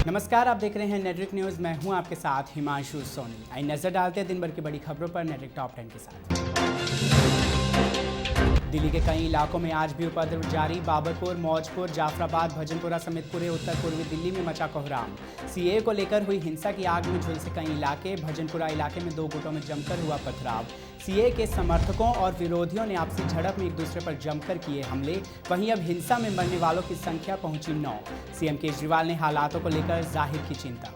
नमस्कार, आप देख रहे हैं नेटवर्क न्यूज़। मैं हूं आपके साथ हिमांशु सोनी। आइए नजर डालते हैं दिन भर की बड़ी खबरों पर नेटवर्क टॉप 10 के साथ। दिल्ली के कई इलाकों में आज भी उपद्रव जारी। बाबरपुर, मौजपुर, जाफराबाद, भजनपुरा समेत पूरे उत्तर पूर्वी दिल्ली में मचा कोहराम। सीएए को लेकर हुई हिंसा की आग में झुलसे कई इलाके। भजनपुरा इलाके में दो गुटों में जमकर हुआ पथराव। सीएए के समर्थकों और विरोधियों ने आपसी झड़प में एक दूसरे पर जमकर किए हमले। वहीं अब हिंसा में मरने वालों की संख्या पहुंची 9। सीएम केजरीवाल ने हालातों को लेकर जाहिर की चिंता।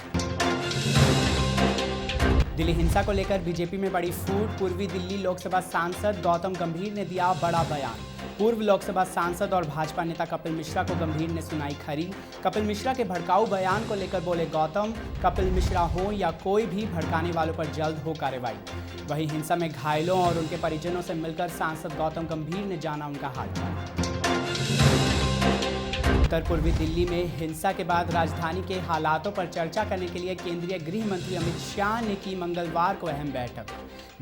दिल्ली हिंसा को लेकर बीजेपी में बड़ी फूट। पूर्वी दिल्ली लोकसभा सांसद गौतम गंभीर ने दिया बड़ा बयान। पूर्व लोकसभा सांसद और भाजपा नेता कपिल मिश्रा को गंभीर ने सुनाई खरी। कपिल मिश्रा के भड़काऊ बयान को लेकर बोले गौतम, कपिल मिश्रा हो या कोई भी भड़काने वालों पर जल्द हो कार्रवाई। वहीं हिंसा में घायलों और उनके परिजनों से मिलकर सांसद गौतम गंभीर ने जाना उनका हालचाल। उत्तर पूर्वी दिल्ली में हिंसा के बाद राजधानी के हालातों पर चर्चा करने के लिए केंद्रीय गृह मंत्री अमित शाह ने की मंगलवार को अहम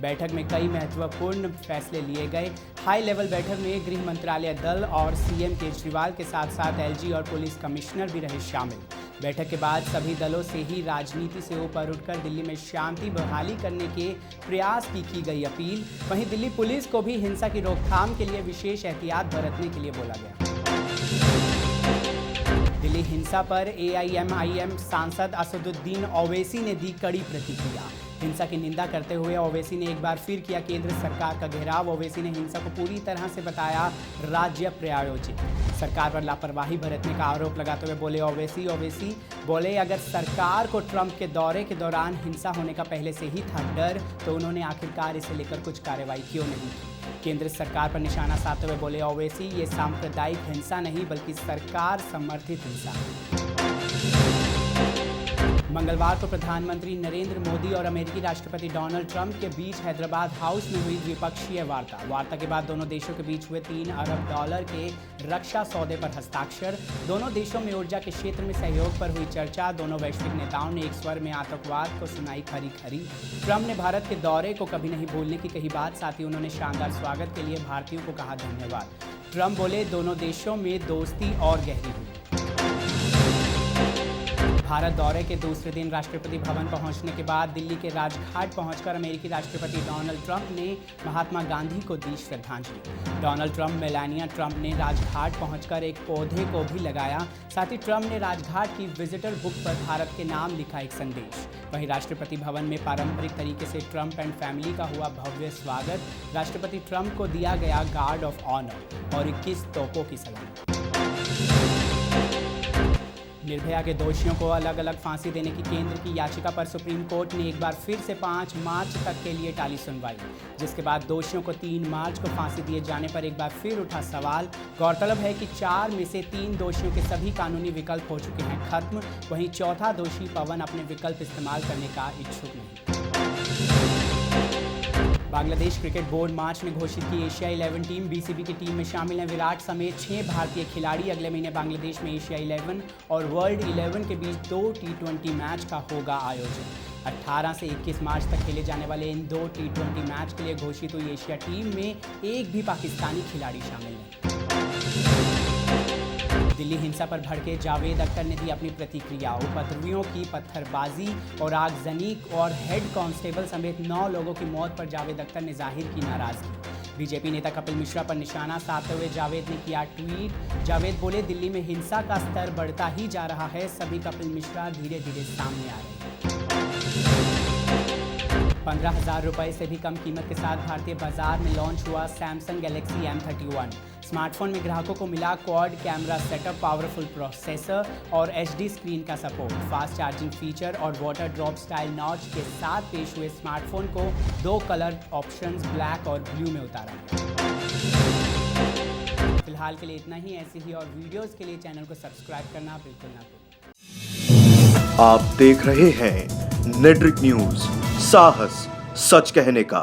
बैठक में कई महत्वपूर्ण फैसले लिए गए। हाई लेवल बैठक में गृह मंत्रालय दल और सीएम केजरीवाल के साथ साथ एलजी और पुलिस कमिश्नर भी रहे शामिल। बैठक के बाद सभी दलों से ही राजनीति से ऊपर उठकर दिल्ली में शांति बहाली करने के प्रयास की गई अपील। वहीं दिल्ली पुलिस को भी हिंसा की रोकथाम के लिए विशेष एहतियात बरतने के लिए बोला गया। दिल्ली हिंसा पर एआईएमआईएम सांसद असदुद्दीन ओवैसी ने दी कड़ी प्रतिक्रिया। हिंसा की निंदा करते हुए ओवैसी ने एक बार फिर किया केंद्र सरकार का घेराव। ओवैसी ने हिंसा को पूरी तरह से बताया राज्य प्रायोजित। सरकार पर लापरवाही बरतने का आरोप लगाते हुए बोले ओवैसी बोले, अगर सरकार को ट्रंप के दौरे के दौरान हिंसा होने का पहले से ही था डर, तो उन्होंने आखिरकार इसे लेकर कुछ कार्रवाई क्यों नहीं की। केंद्र सरकार पर निशाना साधते हुए बोले ओवैसी, ये सांप्रदायिक हिंसा नहीं बल्कि सरकार समर्थित हिंसा है। मंगलवार को प्रधानमंत्री नरेंद्र मोदी और अमेरिकी राष्ट्रपति डोनाल्ड ट्रंप के बीच हैदराबाद हाउस में हुई द्विपक्षीय वार्ता के बाद दोनों देशों के बीच हुए $3 अरब के रक्षा सौदे पर हस्ताक्षर। दोनों देशों में ऊर्जा के क्षेत्र में सहयोग पर हुई चर्चा। दोनों वैश्विक नेताओं ने एक स्वर में आतंकवाद को सुनाई खरी। ट्रंप ने भारत के दौरे को कभी नहीं भूलने की कही बात। साथ ही उन्होंने शानदार स्वागत के लिए भारतीयों को कहा धन्यवाद। ट्रंप बोले, दोनों देशों में दोस्ती और गहरी हुई। भारत दौरे के दूसरे दिन राष्ट्रपति भवन पहुंचने के बाद दिल्ली के राजघाट पहुंचकर अमेरिकी राष्ट्रपति डोनाल्ड ट्रंप ने महात्मा गांधी को दी श्रद्धांजलि। डोनाल्ड ट्रंप, मेलानिया ट्रंप ने राजघाट पहुंचकर एक पौधे को भी लगाया। साथ ही ट्रंप ने राजघाट की विजिटर बुक पर भारत के नाम लिखा एक संदेश। वहीं राष्ट्रपति भवन में पारंपरिक तरीके से ट्रंप एंड फैमिली का हुआ भव्य स्वागत। राष्ट्रपति ट्रंप को दिया गया गार्ड ऑफ ऑनर और 21 तोपों की सलामी। निर्भया के दोषियों को अलग अलग फांसी देने की केंद्र की याचिका पर सुप्रीम कोर्ट ने एक बार फिर से 5 मार्च तक के लिए टाली सुनवाई, जिसके बाद दोषियों को 3 मार्च को फांसी दिए जाने पर एक बार फिर उठा सवाल। गौरतलब है कि 4 में से 3 दोषियों के सभी कानूनी विकल्प हो चुके हैं खत्म। वहीं चौथा दोषी पवन अपने विकल्प इस्तेमाल करने का इच्छुक नहीं। बांग्लादेश क्रिकेट बोर्ड मार्च में घोषित की एशिया 11 टीम। बीसीबी की टीम में शामिल हैं विराट समेत 6 भारतीय खिलाड़ी। अगले महीने बांग्लादेश में एशिया 11 और वर्ल्ड 11 के बीच 2 T20 मैच का होगा आयोजन। 18 से 21 मार्च तक खेले जाने वाले इन 2 T20 मैच के लिए घोषित हुई एशिया टीम में एक भी पाकिस्तानी खिलाड़ी शामिल नहीं। दिल्ली हिंसा पर भड़के जावेद अख्तर ने दी अपनी प्रतिक्रिया। उपद्रवियों की पत्थरबाजी और आगजनी और हेड कांस्टेबल समेत 9 लोगों की मौत पर जावेद अख्तर ने जाहिर की नाराजगी। बीजेपी नेता कपिल मिश्रा पर निशाना साधते हुए जावेद ने किया ट्वीट। जावेद बोले, दिल्ली में हिंसा का स्तर बढ़ता ही जा रहा है। सभी कपिल मिश्रा धीरे धीरे सामने आ रहे हैं। 15,000 रुपए से भी कम कीमत के साथ भारतीय बाजार में लॉन्च हुआ सैमसंग गैलेक्सी M31। स्मार्टफोन में ग्राहकों को मिला quad camera setup, powerful processor और HD स्क्रीन का सपोर्ट। फास्ट चार्जिंग फीचर और वाटर ड्रॉप स्टाइल नॉच के साथ पेश हुए स्मार्टफोन को 2 कलर ऑप्शंस ब्लैक और ब्लू में उतारा। फिलहाल के लिए इतना ही। ऐसी ही और वीडियोस के लिए चैनल को सब्सक्राइब करना बिल्कुल ना भूलें। आप देख रहे हैं नेटवर्क न्यूज, साहस सच कहने का।